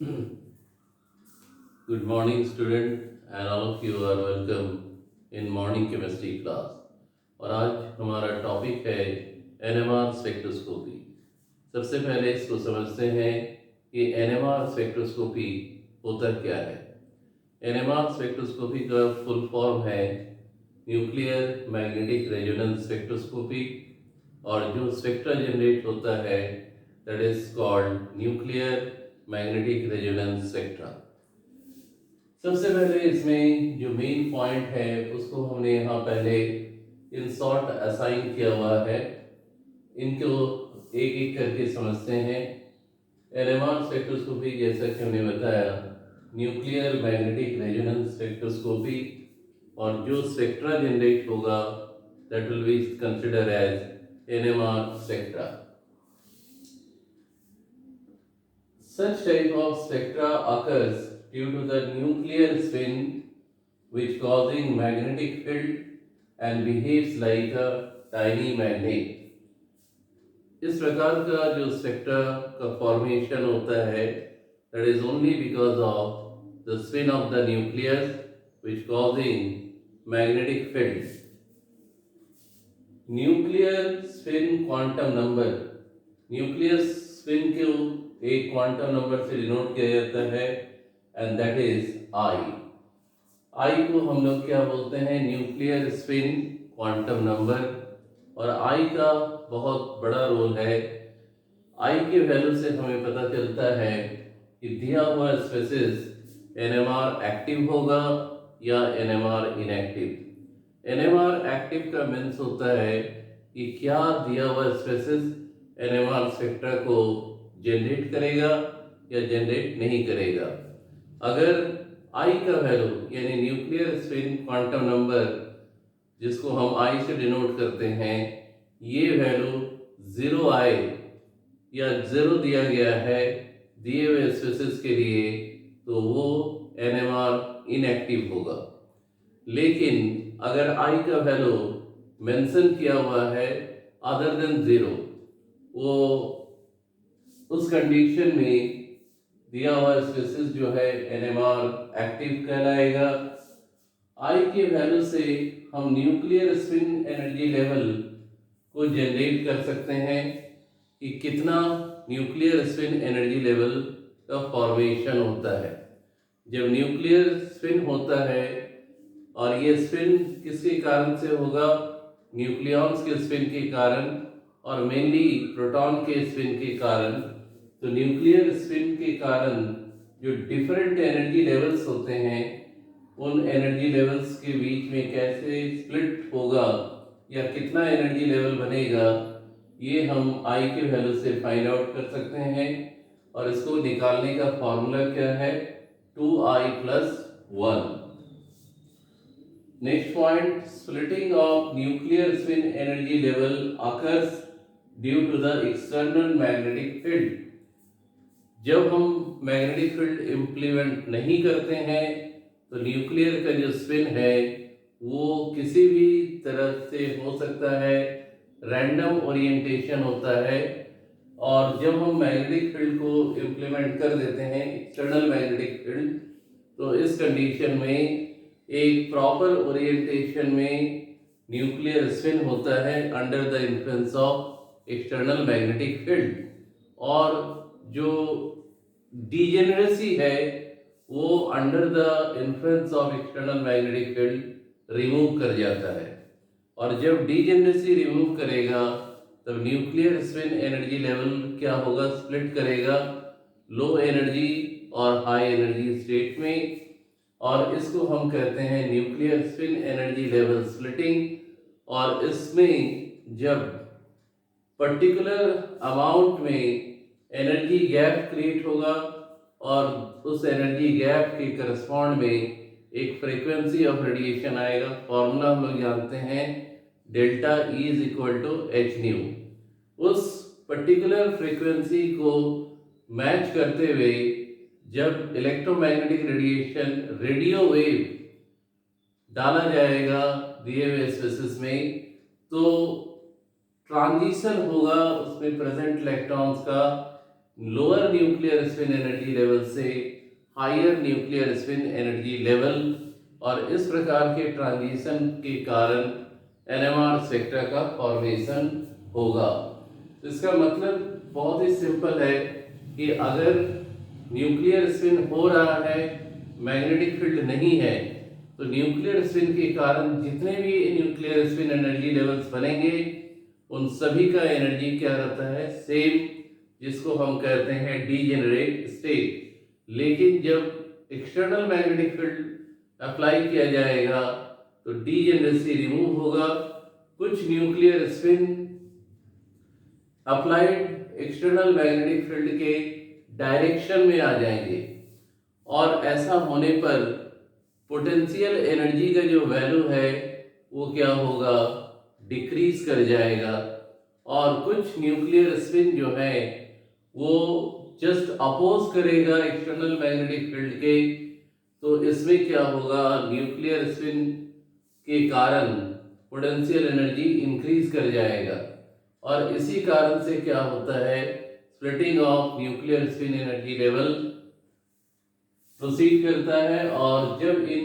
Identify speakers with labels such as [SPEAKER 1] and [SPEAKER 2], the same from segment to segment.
[SPEAKER 1] Good morning, student, and all of you are welcome in morning chemistry class. और आज हमारा topic है NMR spectroscopy. सबसे पहले इसको समझते हैं कि एनएमआर स्पेक्ट्रोस्कोपी होता क्या है। एनएमआर स्पेक्ट्रोस्कोपी का फुल फॉर्म है न्यूक्लियर मैग्नेटिक रेजोनेंस स्पेक्ट्रोस्कोपी, और जो स्पेक्ट्रा जनरेट होता है that is called nuclear magnetic resonance spectra. सबसे पहले इसमें जो मेन पॉइंट है उसको हमने यहाँ पहले इन शॉर्ट असाइन किया हुआ है। इनको एक एक करके समझते हैं। एनएमआर स्पेक्ट्रोस्कोपी, जैसा कि हमने बताया, न्यूक्लियर मैग्नेटिक रेजोनेंस स्पेक्ट्रोस्कोपी, और जो स्पेक्ट्रा जनरेट होगा that will be consider as NMR spectra. Such type of spectra occurs due to the nuclear spin which causing magnetic field and behaves like a tiny magnet. इस प्रकार का जो spectra का formation होता है that is only because of the spin of the nucleus which causing magnetic field. Nuclear spin quantum number, nucleus spin को एक quantum number से डिनोट किया जाता है एंड दैट इज आई। आई को हम लोग क्या बोलते हैं? Nuclear spin quantum number. और आई का बहुत बड़ा रोल है। आई के वैल्यू से हमें पता चलता है कि दिया हुआ स्पेसिस एनएमआर एक्टिव होगा या एनएमआर इनएक्टिव। एनएमआर एक्टिव का मीन्स होता है कि क्या दिया हुआ स्पेसिस एनएमआर स्पेक्ट्रा को जनरेट करेगा या जनरेट नहीं करेगा। अगर आई का वैल्यू यानी न्यूक्लियर स्पिन क्वांटम नंबर, जिसको हम आई से डिनोट करते हैं, ये वैल्यू 0 आए या 0 दिया गया है दिए हुए स्पेसिस के लिए, तो वो एनएमआर इनएक्टिव होगा। लेकिन अगर आई का वैल्यू मेंशन किया हुआ है अदर देन 0, वो उस कंडीशन में दिया हुआ स्पेसिस जो है एनएमआर एक्टिव कहलाएगा। आई के वैल्यू से हम न्यूक्लियर स्पिन एनर्जी लेवल को जनरेट कर सकते हैं कि कितना न्यूक्लियर स्पिन एनर्जी लेवल का फॉर्मेशन होता है। जब न्यूक्लियर स्पिन होता है, और ये स्पिन किसके कारण से होगा? न्यूक्लियॉन्स के स्पिन के कारण, और मेनली प्रोटॉन के स्पिन के कारण। तो न्यूक्लियर स्पिन के कारण जो डिफरेंट एनर्जी लेवल्स होते हैं, उन एनर्जी लेवल्स के बीच में कैसे स्प्लिट होगा या कितना एनर्जी लेवल बनेगा, ये हम आई के वैल्यू से फाइंड आउट कर सकते हैं। और इसको निकालने का फॉर्मूला क्या है? 2i + 1। Next point, splitting of nuclear spin energy level occurs due to the external magnetic field. जब हम मैग्नेटिक फील्ड इम्प्लीमेंट नहीं करते हैं तो न्यूक्लियर का जो स्पिन है वो किसी भी तरह से हो सकता है, रैंडम ओरिएंटेशन होता है। और जब हम मैग्नेटिक फील्ड को इम्प्लीमेंट कर देते हैं, एक्सटर्नल मैग्नेटिक फील्ड, तो इस कंडीशन में एक प्रॉपर ओरिएंटेशन में न्यूक्लियर स्पिन होता है under the influence of external magnetic field, और जो डीजेनरेसी है वो under the influence of external magnetic field remove कर जाता है। और जब डीजेनरेसी रिमूव करेगा तब न्यूक्लियर स्पिन एनर्जी लेवल क्या होगा? स्प्लिट करेगा लो एनर्जी और हाई एनर्जी स्टेट में, और इसको हम कहते हैं nuclear spin energy level splitting. और इसमें जब पर्टिकुलर अमाउंट में एनर्जी गैप क्रिएट होगा, और उस एनर्जी गैप के करस्पॉन्ड में एक फ्रीक्वेंसी ऑफ रेडिएशन आएगा। फॉर्मूला हम लोग जानते हैं, डेल्टा E = h/nu। उस पर्टिकुलर फ्रीक्वेंसी को मैच करते हुए जब इलेक्ट्रोमैग्नेटिक रेडिएशन रेडियो वेव डाला जाएगा दिए हुए स्पेसिस में, तो ट्रांजिशन होगा उसमें प्रेजेंट इलेक्ट्रॉन्स का lower nuclear spin energy level से higher nuclear spin energy level, और इस प्रकार के ट्रांजिशन के कारण एनएमआर स्पेक्ट्रा का फॉर्मेशन होगा। तो इसका मतलब बहुत ही सिंपल है कि अगर न्यूक्लियर स्पिन हो रहा है, मैग्नेटिक फील्ड नहीं है, तो न्यूक्लियर स्पिन के कारण जितने भी न्यूक्लियर स्पिन एनर्जी लेवल्स बनेंगे उन सभी का एनर्जी क्या रहता है, सेम, जिसको हम कहते हैं डीजेनरेट स्टेट। लेकिन जब एक्सटर्नल मैग्नेटिक फील्ड अप्लाई किया जाएगा तो डीजेनरेसी रिमूव होगा, कुछ nuclear spin applied external magnetic field के डायरेक्शन में आ जाएंगे, और ऐसा होने पर पोटेंशियल एनर्जी का जो वैल्यू है वो क्या होगा, डिक्रीज कर जाएगा, और कुछ न्यूक्लियर स्पिन जो है वो जस्ट अपोज करेगा एक्सटर्नल मैग्नेटिक फील्ड के। तो इसमें क्या होगा, न्यूक्लियर स्पिन के कारण पोटेंशियल एनर्जी इंक्रीज कर जाएगा, और इसी कारण से क्या होता है, splitting of nuclear spin energy level proceed करता है। और जब इन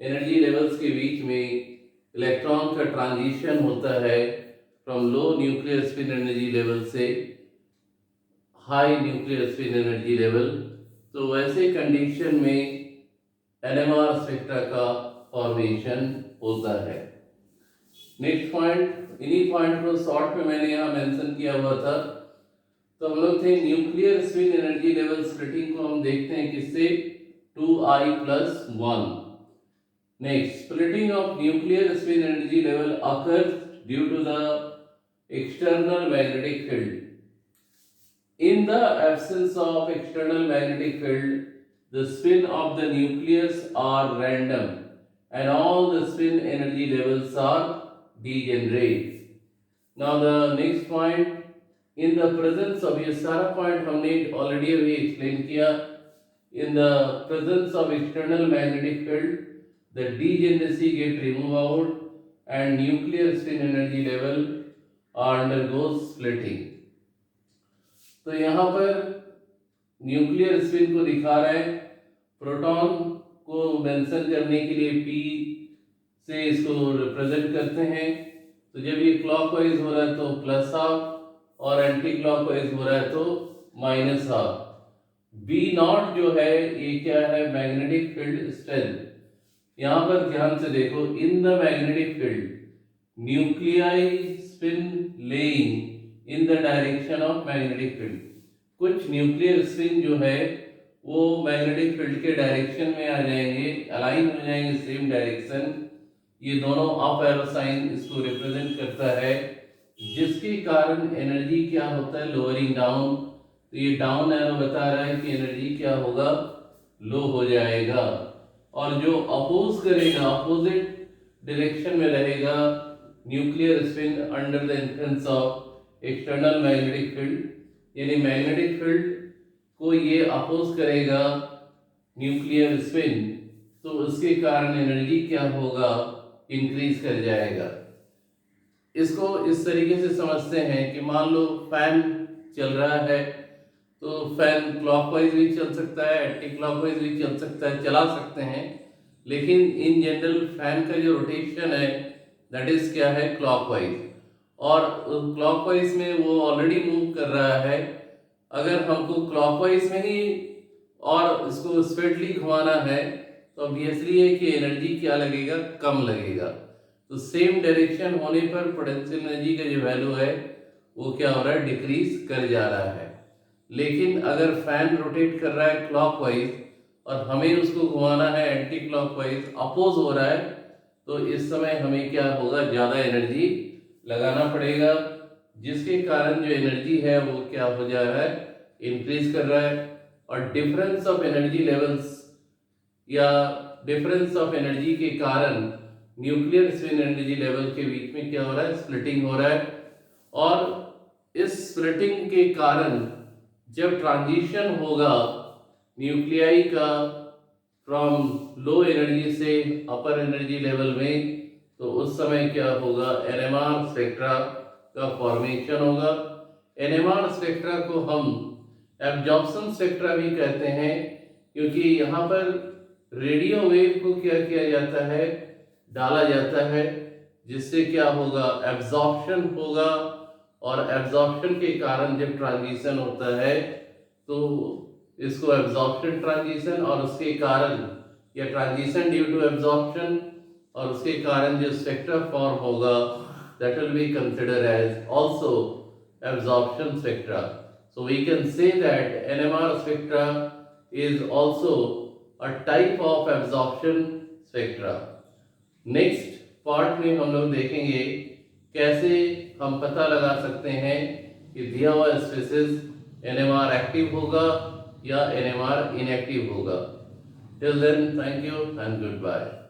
[SPEAKER 1] एनर्जी लेवल्स के बीच में इलेक्ट्रॉन का ट्रांजिशन होता है from low nuclear spin energy level से high nuclear spin energy level, तो वैसे कंडीशन में एनएमआर स्पेक्ट्रा का फॉर्मेशन होता है। नेक्स्ट पॉइंट, इन्हीं पॉइंट को शॉर्ट में मैंने यहाँ मेंशन किया हुआ था। तो हम लोग थे nuclear spin energy level splitting को हम देखते हैं किससे, 2I+1। Next, splitting of nuclear spin energy level occurs due to the external magnetic field. In the absence of external magnetic field, the spin of the nucleus are random and all the spin energy levels are degenerate. Now the next point, in the presence of, ये सारा point हमने already अभी explain किया, in the presence of external magnetic field the degeneracy get removed out and nuclear spin energy level undergoes splitting. तो यहाँ पर nuclear spin को दिखा रहा है, प्रोटॉन को मेंशन करने के लिए P से इसको रिप्रेजेंट करते हैं। तो जब ये क्लॉकवाइज हो रहा है तो प्लस हाफ, और एंटी क्लॉकवाइज हो रहा है तो माइनस हाफ। बी नॉट जो है ये क्या है, मैग्नेटिक फील्ड स्ट्रेंथ। यहाँ पर ध्यान से देखो, in the magnetic field nuclei spin laying in the direction of magnetic field. कुछ न्यूक्लियर स्पिन जो है वो मैग्नेटिक फील्ड के डायरेक्शन में आ जाएंगे, अलाइन हो जाएंगे सेम डायरेक्शन। ये दोनों अप एरो साइन इसको रिप्रेजेंट करता है, जिसके कारण एनर्जी क्या होता है, लोअरिंग डाउन। तो ये डाउन एरो बता रहा है कि एनर्जी क्या होगा, लो हो जाएगा। और जो अपोज करेगा, अपोजिट डायरेक्शन में रहेगा, nuclear spin under the influence of external magnetic field, यानी मैग्नेटिक फील्ड को ये अपोज करेगा न्यूक्लियर स्पिन, तो उसके कारण एनर्जी क्या होगा, इंक्रीज कर जाएगा। इसको इस तरीके से समझते हैं कि मान लो फैन चल रहा है, तो फैन क्लॉकवाइज भी चल सकता है, एंटी क्लॉकवाइज भी चल सकता है, चला सकते हैं, लेकिन इन जनरल फैन का जो रोटेशन है दैट इज क्या है, क्लॉकवाइज। और क्लॉकवाइज में वो ऑलरेडी मूव कर रहा है। अगर हमको क्लॉकवाइज में ही और इसको स्पीडली घुमाना है तो ऑब्वियसली है कि एनर्जी क्या लगेगा, कम लगेगा। तो सेम डायरेक्शन होने पर पोटेंशियल एनर्जी का जो वैल्यू है वो क्या हो रहा है, डिक्रीज कर जा रहा है। लेकिन अगर फैन रोटेट कर रहा है क्लॉकवाइज और हमें उसको घुमाना है एंटी क्लॉकवाइज, अपोज हो रहा है, तो इस समय हमें क्या होगा, ज़्यादा एनर्जी लगाना पड़ेगा, जिसके कारण जो एनर्जी है वो क्या हो जा रहा है, इंक्रीज कर रहा है। और डिफरेंस ऑफ एनर्जी लेवल्स या डिफरेंस ऑफ एनर्जी के कारण न्यूक्लियर स्पिन एनर्जी लेवल के बीच में क्या हो रहा है, स्प्लिटिंग हो रहा है। और इस स्प्लिटिंग के कारण जब ट्रांजिशन होगा न्यूक्लियाई का फ्रॉम लो एनर्जी से अपर एनर्जी लेवल में, तो उस समय क्या होगा, एनएमआर स्पेक्ट्रा का फॉर्मेशन होगा। एनएमआर स्पेक्ट्रा को हम एब्जॉर्प्शन स्पेक्ट्रा भी कहते हैं, क्योंकि यहाँ पर रेडियो वेव को क्या किया जाता है, डाला जाता है, जिससे क्या होगा, एब्जॉर्प्शन होगा, और एब्जॉर्प्शन के कारण जब ट्रांजिशन होता है तो इसको एब्जॉर्प्शन ट्रांजिशन, और उसके कारण या ट्रांजिशन ड्यू टू एब्जॉर्प्शन, और उसके कारण जो स्पेक्ट्रा फॉर्म होगा that will be considered as also absorption spectra. So we can say that NMR spectra is also a type of absorption spectra. Next part में हम लोग देखेंगे कैसे हम पता लगा सकते हैं कि दिया हुआ स्पेसिस NMR एक्टिव होगा या NMR इनएक्टिव होगा. Till then, thank you and goodbye.